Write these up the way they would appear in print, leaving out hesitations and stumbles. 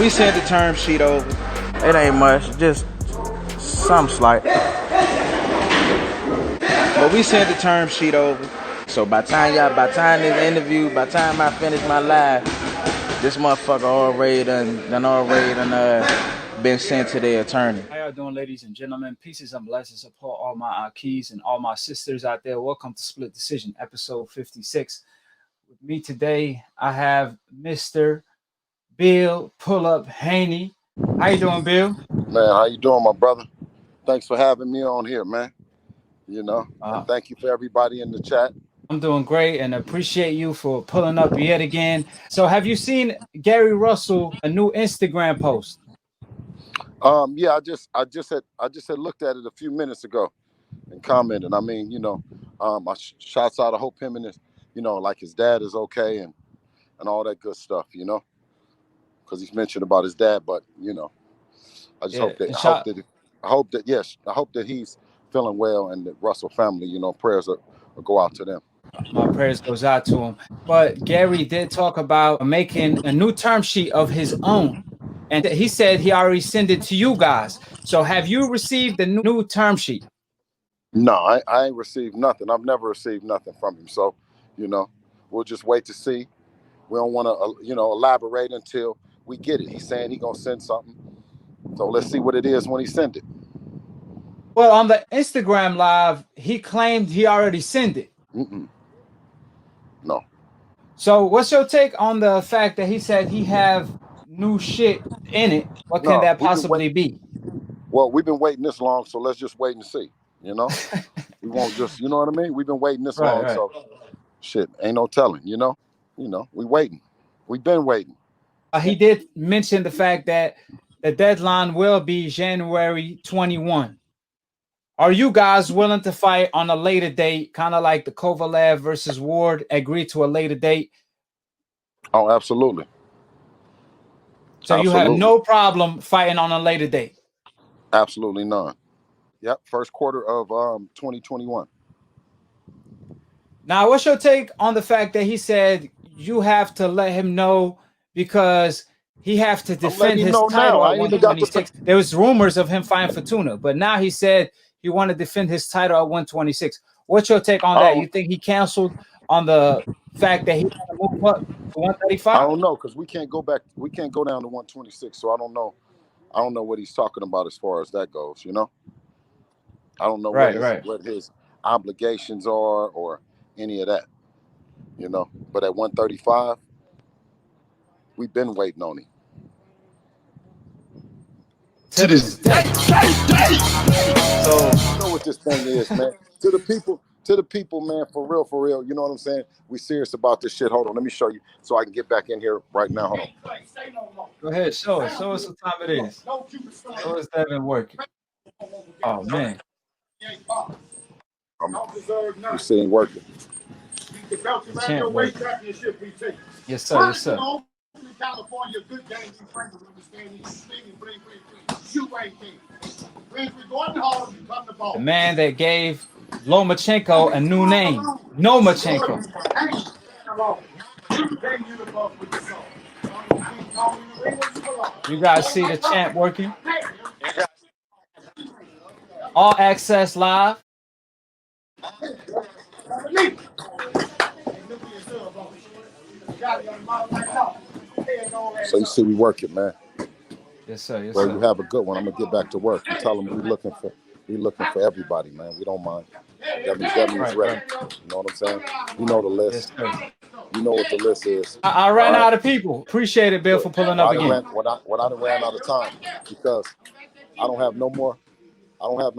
we sent the term sheet over. It ain't much, just some slight. But we sent the term sheet over. So by the time this interview, by the time I finish my live, this motherfucker already been sent to the attorney. How y'all doing, ladies and gentlemen? Pieces and blessings upon all my AKHis and all my sisters out there. Welcome to Split Decision, episode 56. With me today, I have Mr. Bill Pull-Up Haney. How you doing, Bill? Man, how you doing, my brother? Thanks for having me on here, man. You know, and thank you for everybody in the chat. I'm doing great and appreciate you for pulling up yet again. So have you seen Gary Russell, a new Instagram post? Yeah, I just had looked at it a few minutes ago and commented. I mean, you know, shouts out, I hope him and his, you know, like his dad is okay and all that good stuff, you know, because he's mentioned about his dad, but you know, I just hope that he's feeling well and the Russell family, you know, prayers will go out to them. My prayers goes out to him. But Gary did talk about making a new term sheet of his own. And he said he already sent it to you guys. So have you received the new term sheet? No, I ain't received nothing. I've never received nothing from him. So, you know, we'll just wait to see. We don't want to, you know, elaborate until we get it. He's saying he's going to send something. So let's see what it is when he sends it. Well, on the Instagram live, he claimed he already sent it. No. So what's your take on the fact that he said he have new shit in it? What can that possibly be? Well, we've been waiting this long, so let's just wait and see, you know? We won't just, you know what I mean? We've been waiting this long, so shit, ain't no telling, you know? You know, we waiting. We've been waiting. He did mention the fact that the deadline will be January 21. Are you guys willing to fight on a later date, kind of like the Kovalev versus Ward, agree to a later date? Oh, absolutely. So you have no problem fighting on a later date? Absolutely none. Yep, first quarter of 2021. Now, what's your take on the fact that he said you have to let him know because he have to defend his title at 126? There was rumors of him fighting Fortuna, but now he said he want to defend his title at 126. What's your take on that? You think he canceled on the fact that he want to move up to 135? I don't know, because we can't go back. We can't go down to 126. So I don't know. I don't know what he's talking about as far as that goes. You know, I don't know what his obligations are or any of that. You know, but at 135, we've been waiting on him. To this day. So you know what this thing is, man. To the people, man, for real, you know what I'm saying? We serious about this shit. Hold on, let me show you so I can get back in here right now. Hold on. Go ahead, show us what time it is. Show us Devin working. Oh man. You see him working. Yes, sir. Yes, sir. California, good games and friends understand these things, bling. The man that gave Lomachenko a new name, Nomachenko. You guys see the champ working? All Access Live. So you see we working, man. Yes, sir. Yes, sir. You have a good one. I'm gonna get back to work. You tell them we looking for everybody, man. We don't mind. Devin's ready. You know what I'm saying? You know the list. Yes, sir. You know what the list is. I ran out of people. Appreciate it, Bill, for pulling up again. When I ran out of time because I don't have no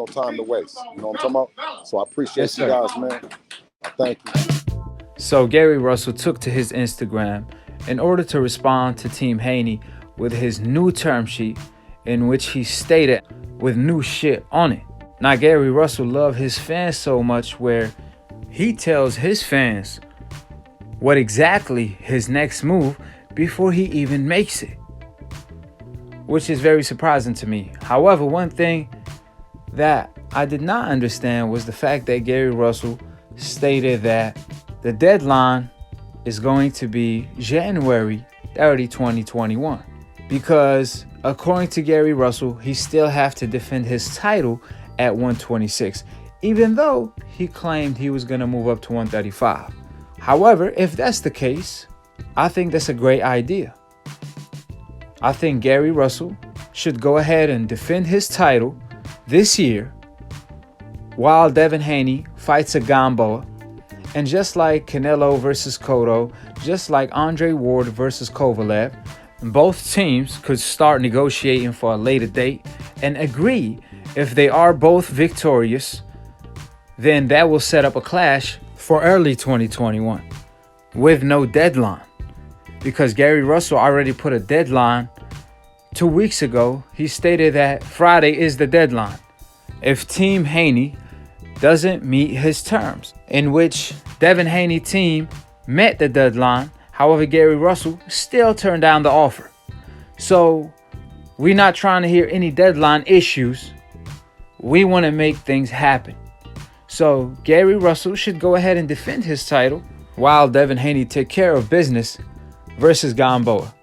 time to waste. You know what I'm talking about? So I appreciate you guys, man. Thank you. So Gary Russell took to his Instagram in order to respond to Team Haney with his new term sheet in which he stated with new shit on it. Now Gary Russell loved his fans so much where he tells his fans what exactly his next move before he even makes it, which is very surprising to me. However, one thing that I did not understand was the fact that Gary Russell stated that the deadline is going to be January 30, 2021. because according to Gary Russell, he still have to defend his title at 126, even though he claimed he was going to move up to 135. However, if that's the case, I think that's a great idea. I think Gary Russell should go ahead and defend his title this year while Devin Haney fights a Gamboa. And just like Canelo versus Cotto, just like Andre Ward versus Kovalev, both teams could start negotiating for a later date and agree if they are both victorious, then that will set up a clash for early 2021 with no deadline. Because Gary Russell already put a deadline 2 weeks ago. He stated that Friday is the deadline if Team Haney doesn't meet his terms, in which Devin Haney team met the deadline. However, Gary Russell still turned down the offer. So we're not trying to hear any deadline issues. We want to make things happen. So Gary Russell should go ahead and defend his title while Devin Haney take care of business versus Gamboa.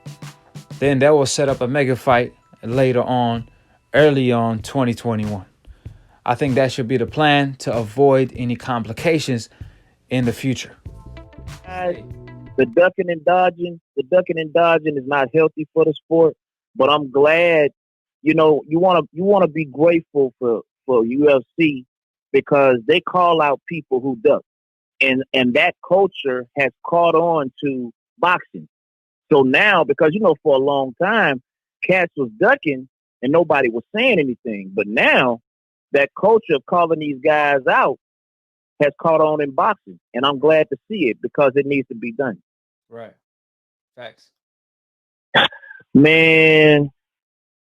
Then that will set up a mega fight later on, early on 2021. I think that should be the plan to avoid any complications in the future. The ducking and dodging is not healthy for the sport. But I'm glad, you want to be grateful for UFC because they call out people who duck, and that culture has caught on to boxing. So now, because for a long time, cats was ducking and nobody was saying anything, but now that culture of calling these guys out has caught on in boxing, and I'm glad to see it because it needs to be done. Right. Facts. Man,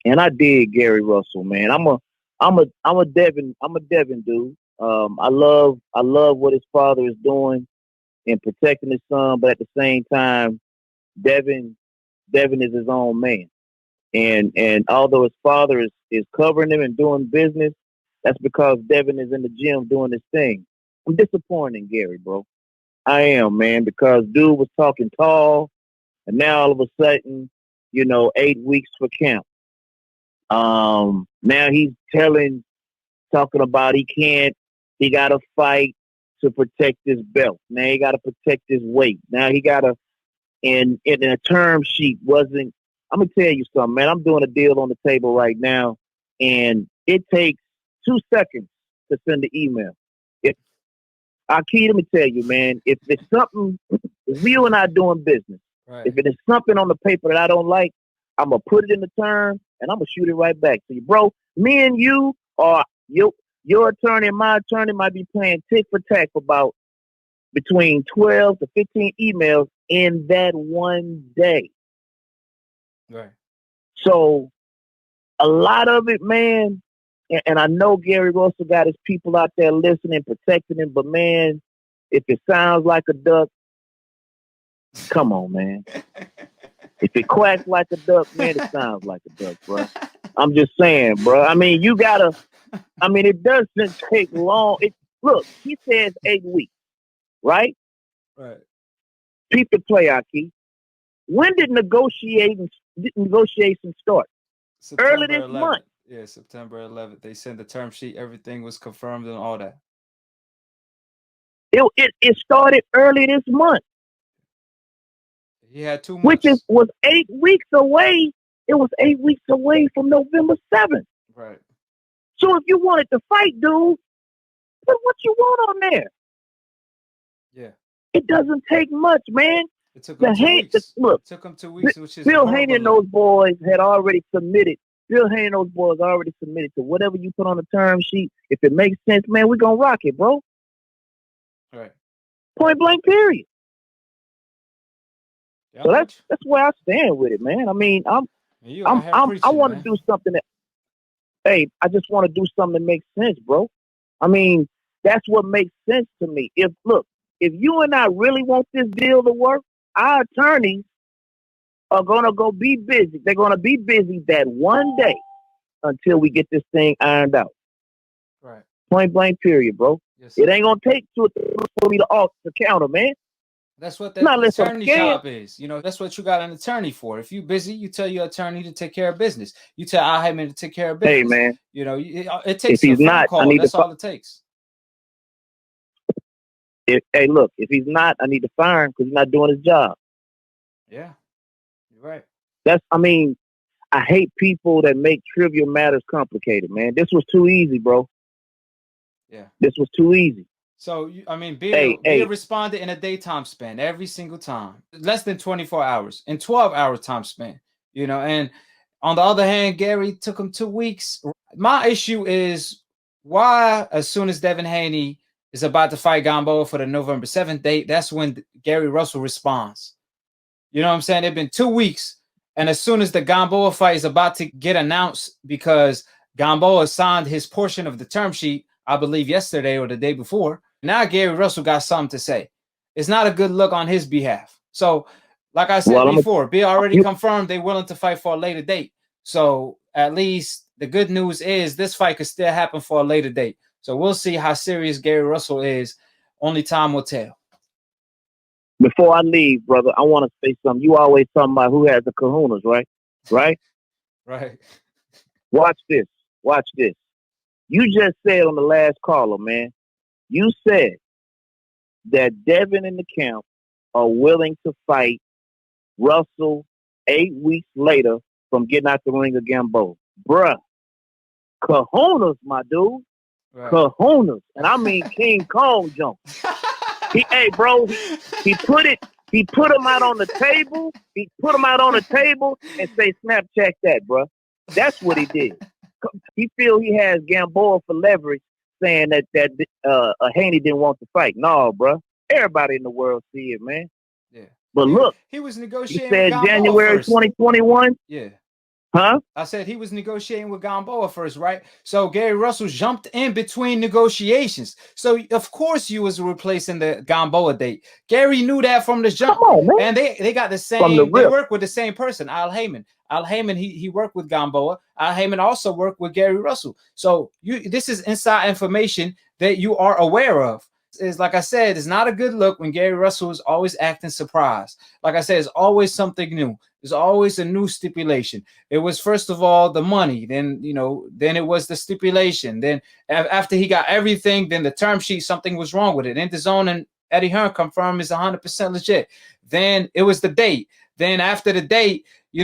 and I dig Gary Russell, man. I'm a Devin dude. I love what his father is doing in protecting his son, but at the same time, Devin is his own man. And although his father is covering him and doing business, that's because Devin is in the gym doing his thing. I'm disappointed in Gary, bro. I am, man, because dude was talking tall, and now all of a sudden, 8 weeks for camp. Now he's talking about he got to fight to protect his belt. Now he got to protect his weight. Now he got to, and a term sheet wasn't, I'm going to tell you something, man. I'm doing a deal on the table right now, and it takes 2 seconds to send the email. AKHi, let me tell you, man, if it's something, if you and I doing business, right. If it is something on the paper that I don't like, I'm going to put it in the term, and I'm going to shoot it right back to you. Bro, me and you, or your attorney and my attorney might be playing tick for tack about between 12 to 15 emails in that one day. Right. So a lot of it, man, and I know Gary Russell got his people out there listening, protecting him, but man, if it sounds like a duck, come on, man. If it quacks like a duck, man, it sounds like a duck, bro. I'm just saying, bro. I mean, it doesn't take long. Look, he says 8 weeks, right? Right. Peep the play, AKHi. When did negotiations start? September early this 11th. month. Yeah, September 11th. They sent the term sheet. Everything was confirmed and all that. It started early this month. He had 2 months. Which was 8 weeks away. It was 8 weeks away from November 7th. Right. So if you wanted to fight, dude, put what you want on there. Yeah. It doesn't take much, man. It took him 2 weeks. Look, it took him 2 weeks, which is Bill Haney and those boys had already submitted. Bill Haney and those boys already submitted to whatever you put on the term sheet. If it makes sense, man, we're going to rock it, bro. Right. Point blank, period. Yeah, so that's where I stand with it, man. I mean, I want to do something that, hey, I just want to do something that makes sense, bro. I mean, that's what makes sense to me. If you and I really want this deal to work, our attorneys are going to go be busy. They're going to be busy that one day until we get this thing ironed out. Right. Point blank, period, bro. Yes, it ain't going to take 2 or 3 for me to counter, man. That's what Not that unless I'm attorney scared. job is. You know, that's what you got an attorney for. If you busy, you tell your attorney to take care of business. You tell AKHi to take care of business. Hey, man. You know, it If takes a he's phone not, I call. need That's to. all it takes. Hey, look, if he's not, I need to fire him because he's not doing his job. Yeah, you're right. I mean, I hate people that make trivial matters complicated, man. This was too easy, bro. Yeah. This was too easy. So, I mean, Beer responded in a daytime span every single time. Less than 24 hours. In 12-hour time span. You know, and on the other hand, Gary took him 2 weeks. My issue is why, as soon as Devin Haney is about to fight Gamboa for the November 7th date, that's when Gary Russell responds. You know what I'm saying? It's been 2 weeks. And as soon as the Gamboa fight is about to get announced, because Gamboa signed his portion of the term sheet, I believe yesterday or the day before, now Gary Russell got something to say. It's not a good look on his behalf. So, like I said before, Bill already confirmed they're willing to fight for a later date. So, at least the good news is this fight could still happen for a later date. So, we'll see how serious Gary Russell is. Only time will tell. Before I leave, brother, I want to say something. You always talking about who has the kahunas, right? Right? Right. Watch this. Watch this. You just said on the last caller, man, you said that Devin and the camp are willing to fight Russell 8 weeks later from getting out the ring of Gamboa. Bruh, kahunas, my dude. Right. Kahunas. And I mean King Kong jump. Hey, bro, he put him out on the table. He put him out on the table and say, Snapchat that, bro. That's what he did. He feel he has Gamboa for leverage, saying that Haney didn't want to fight. No, bro. Everybody in the world see it, man. Yeah. But look, he was negotiating. He said with January 2021. Yeah. Huh? I said he was negotiating with Gamboa first, right? So Gary Russell jumped in between negotiations. So of course you was replacing the Gamboa date. Gary knew that from the jump. Come on, man. And they got the same. They work with the same person, Al Heyman. Al Heyman, he worked with Gamboa. Al Heyman also worked with Gary Russell. So this is inside information that you are aware of. Is like I said, it's not a good look when Gary Russell is always acting surprised. Like I said, it's always something new. There's always a new stipulation. It was first of all the money, then then it was the stipulation. Then after he got everything, then the term sheet, something was wrong with it. And DAZN and Eddie Hearn confirmed is 100% legit. Then it was the date. Then after the date, he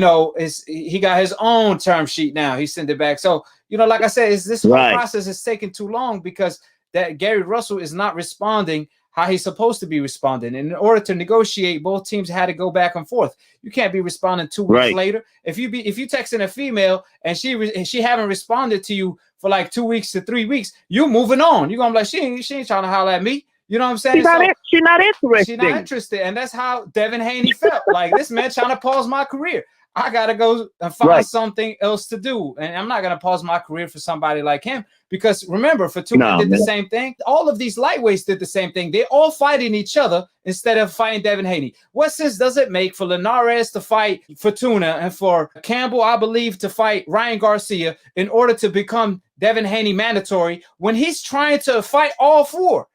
got his own term sheet now. He sent it back. So, like I said, this whole process is taking too long because that Gary Russell is not responding how he's supposed to be responding. And in order to negotiate, both teams had to go back and forth. You can't be responding 2 weeks later. If you texting a female and she haven't responded to you for like 2 weeks to 3 weeks, you moving on. You're gonna be like, she ain't trying to holler at me. You know what I'm saying? She's not interested. She's not interested. And that's how Devin Haney felt. Like, this man trying to pause my career. I got to go and find something else to do. And I'm not going to pause my career for somebody like him. Because remember, Fortuna did the same thing. All of these lightweights did the same thing. They're all fighting each other instead of fighting Devin Haney. What sense does it make for Linares to fight Fortuna and for Campbell, I believe, to fight Ryan Garcia in order to become Devin Haney mandatory when he's trying to fight all four?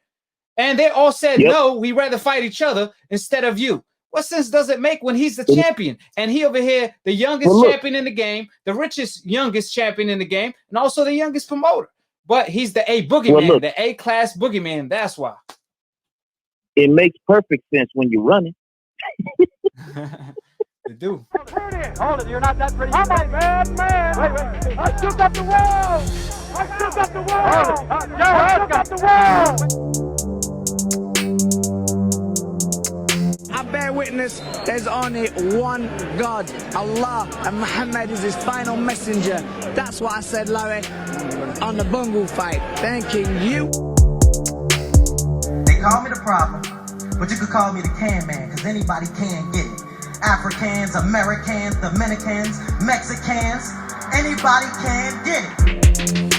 And they all said, no, we rather fight each other instead of you. What sense does it make when he's the champion and he over here, the youngest champion in the game, the richest, youngest champion in the game, and also the youngest promoter? But he's the A boogeyman, the A-class boogeyman. That's why. It makes perfect sense when you're running. They do. Hold it, you're not that pretty. I'm a bad man. Wait. I shook up the world. I shook up the world. I shook up the world. I bear witness, there's only one God, Allah, and Muhammad is his final messenger. That's what I said, Larry, on the Bungle fight. Thanking you. They call me the problem, but you could call me the can man, because anybody can get it. Africans, Americans, Dominicans, Mexicans, anybody can get it.